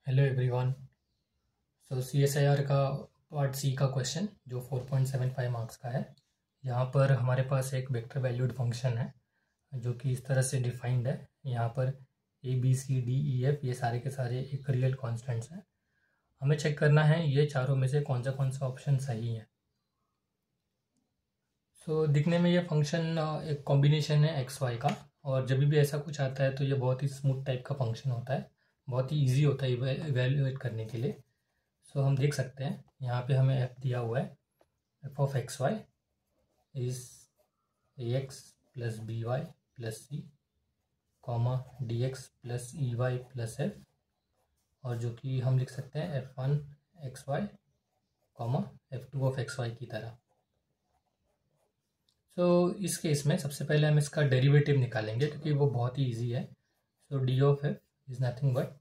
Hello everyone. So CSIR का part C का question जो 4.75 मार्क्स का है। यहाँ पर हमारे पास एक वेक्टर वैल्यूड फंक्शन है जो कि इस तरह से डिफाइंड है। यहाँ पर ABCDEF ये सारे के सारे एक रियल कॉन्स्टेंट्स हैं। हमें चेक करना है ये चारों में से कौन सा ऑप्शन सही है। सो दिखने में ये फंक्शन एक कॉम्बिनेशन है XY का, और जब भी ऐसा कुछ आता है तो ये बहुत ही स्मूथ टाइप का फंक्शन होता है, बहुत ही ईजी होता है इवेल्युएट करने के लिए। सो हम देख सकते हैं यहाँ पे हमें f दिया हुआ है। f of XY is AX plus BY plus C comma DX plus EY plus F, और जो कि हम लिख सकते हैं F1 XY comma F2 of XY की तरह। सो इस केस में सबसे पहले हम इसका डेरिवेटिव निकालेंगे क्योंकि वो बहुत ही ईजी है। So D of F is nothing but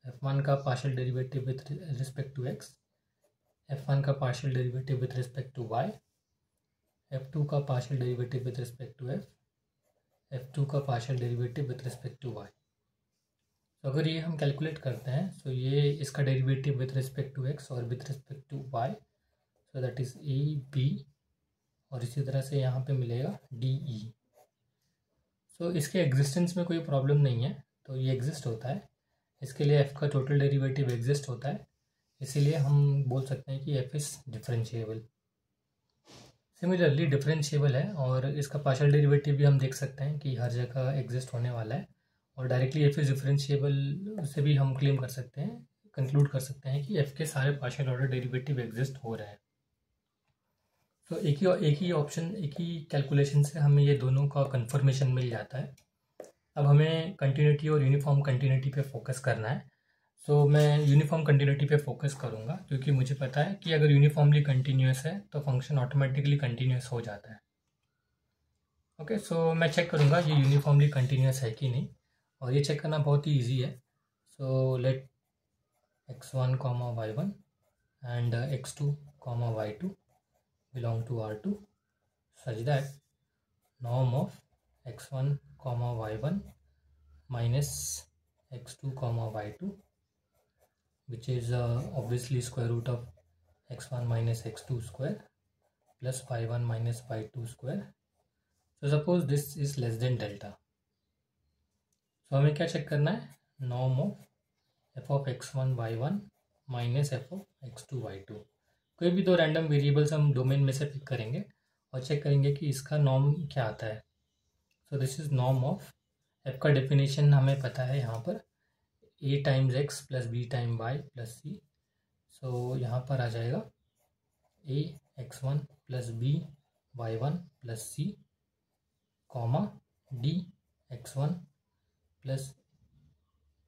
F1 का partial derivative with respect to X, F1 का partial derivative with respect to Y, F2 का partial derivative with respect to F, F2 का partial derivative with respect to Y। तो अगर ये हम calculate करते हैं सो ये इसका derivative with respect to X और with respect to Y, so that is AB, और इसी तरह से यहाँ पे मिलेगा DE। सो इसके एग्जिस्टेंस में कोई प्रॉब्लम नहीं है, तो ये एग्जिस्ट होता है। इसके लिए F का टोटल डेरिवेटिव एग्जिस्ट होता है, इसीलिए हम बोल सकते हैं कि F is differentiable. Similarly differentiable है, और इसका पार्शियल डेरिवेटिव भी हम देख सकते हैं कि हर जगह एग्जिस्ट होने वाला है, और डायरेक्टली F इज़ डिफरेंशिएबल से भी हम क्लेम कर सकते हैं, कंक्लूड कर सकते हैं कि F के सारे पार्शियल ऑर्डर डेरिवेटिव एग्जिस्ट हो रहे हैं। तो एक ही ऑप्शन, एक ही कैलकुलेशन से हमें ये दोनों का कंफर्मेशन मिल जाता है। अब हमें कंटिन्यूटी और यूनिफॉर्म कंटिन्यूटी पे फोकस करना है। सो मैं यूनिफॉर्म कंटिन्यूटी पे फोकस करूँगा क्योंकि मुझे पता है कि अगर यूनिफॉर्मली कंटिन्यूस है तो फंक्शन ऑटोमेटिकली कंटिन्यूस हो जाता है। ओके, सो मैं चेक करूँगा ये यूनिफॉर्मली कंटिन्यूस है कि नहीं, और ये चेक करना बहुत ही ईजी है। So let x1 comma y1 and x2 comma y2 belong to R2 such that norm of x1 comma y1 minus x2 comma y2, which is obviously square root of x1 minus x2 square plus y1 minus y2 square. So suppose this is less than delta. So हमें क्या check करना है? norm of f of x1 y1 minus f of x2 y2। कोई भी दो random variables हम domain में से पिक करेंगे और चेक करेंगे कि इसका नॉर्म क्या आता है। So this is norm of f का डेफिनेशन हमें पता है यहाँ पर a times x plus b time y plus c। So यहाँ पर आ जाएगा a x1 plus b y1 plus c comma d x1 plus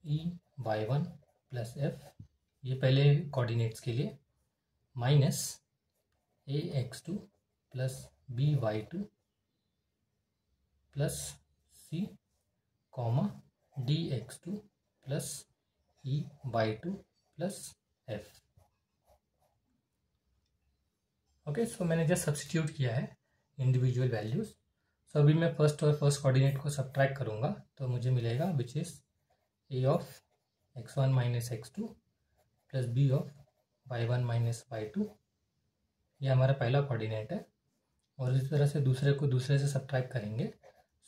e y1 plus f, ये पहले कोऑर्डिनेट्स के लिए, minus a x2 plus b y2 plus c comma d x2 plus e y2 plus f। Okay, so मैंने just substitute किया है individual values. सो अभी मैं first coordinate को सब्ट्रैक्ट करूँगा तो मुझे मिलेगा which is a of x1 minus x2 plus b of y1 minus y2, ये हमारा पहला कोऑर्डिनेट है। और इस तरह से दूसरे को दूसरे से सब्ट्रैक्ट करेंगे,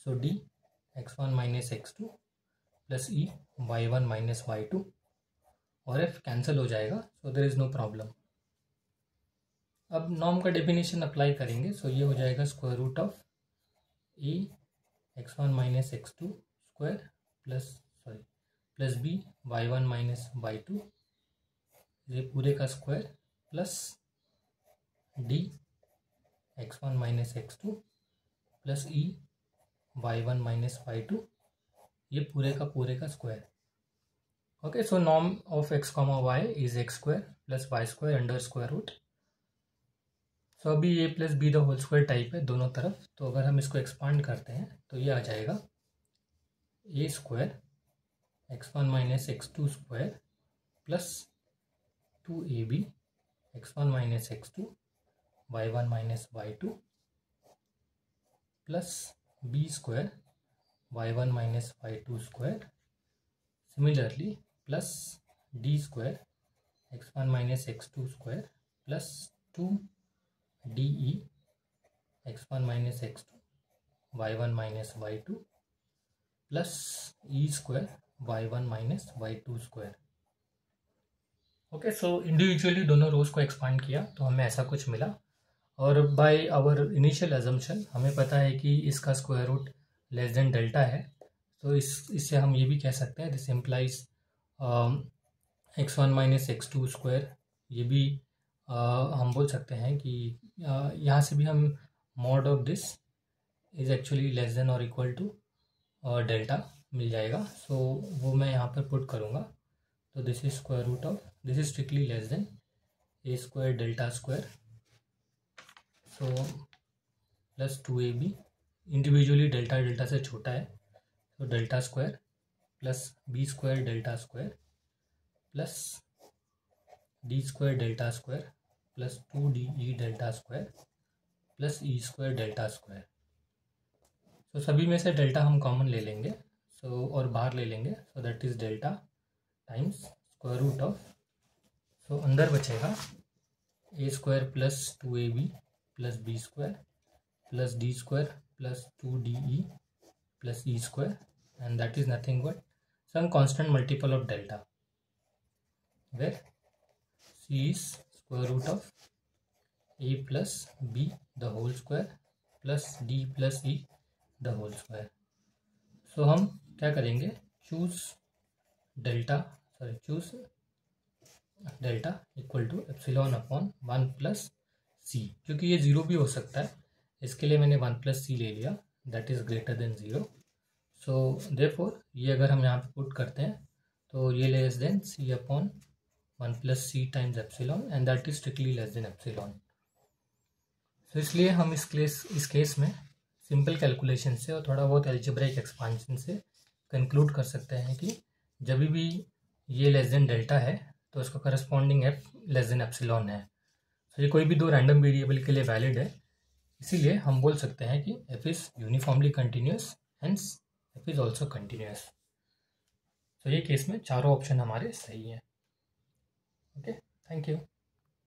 so d x1 minus x2 plus e y1 minus y2, और f कैंसिल हो जाएगा, so there is no problem. अब नॉर्म का डेफिनेशन अप्लाई करेंगे, सो ये हो जाएगा square root of a x1 minus x2 square plus b y1 minus y2, ये पूरे का square plus d x1 minus x2 plus e y1 minus y2, ये पूरे का square. Okay, so norm of x comma y is x square plus y square under square root. So अभी a plus B the whole square type है दोनों तरफ, तो अगर हम इसको एक्सपांड करते हैं तो ये आ जाएगा a square x1 minus x2 square plus 2ab x1 minus x2 y1 minus y2 plus b square y1 minus y2 square, similarly plus D square x1 minus x2 square plus 2 DE x1 minus x2 y1 minus y2 plus E square y1 minus y2 square. Okay, so individually दोनों रोज को expand किया तो हमें ऐसा कुछ मिला, और by our initial assumption हमें पता है कि इसका square root less than delta है, तो इससे हम ये भी कह सकते हैं this implies x1 minus x2 square. ये भी हम बोल सकते हैं कि यहाँ से भी हम mod of this is actually less than और इक्वल टू डेल्टा मिल जाएगा। सो वो मैं यहाँ पर पुट करूँगा, तो this is square root of this is strictly less than A square delta square, so plus 2ab individually delta delta से छोटा है, तो delta square plus B square delta square plus D square delta square plus 2DE delta square plus E square delta square. तो सभी में से delta हम common ले लेंगे, सो और बाहर ले लेंगे, so that is delta times square root of, so अंदर बचेगा A square plus 2ab plus B square plus D square plus 2DE plus E square, and that is nothing but some constant multiple of delta, where c is square root of a plus b the whole square plus d plus e the whole square। so हम क्या करेंगे, choose delta equal to epsilon upon 1 plus C, क्योंकि ये zero भी हो सकता है, इसके लिए मैंने 1 प्लस सी ले लिया, that is greater than zero. So therefore ये अगर हम यहाँ पे पुट करते हैं तो ये less than C upon 1 plus C times epsilon, and that is strictly less than epsilon. तो इसलिए हम इस केस में सिंपल कैलकुलेशन से और थोड़ा बहुत अलजेब्रिक एक्सपांशन से कंक्लूड कर सकते हैं कि जब भी ये लेस देन डेल्टा है तो इसका corresponding F less than epsilon है। तो ये कोई भी दो रैंडम वेरिएबल के लिए वैलिड है, इसीलिए हम बोल सकते हैं कि F is uniformly continuous, hence F is also continuous. तो ये केस में चारों ऑप्शन हमारे सही हैं। Okay, thank you.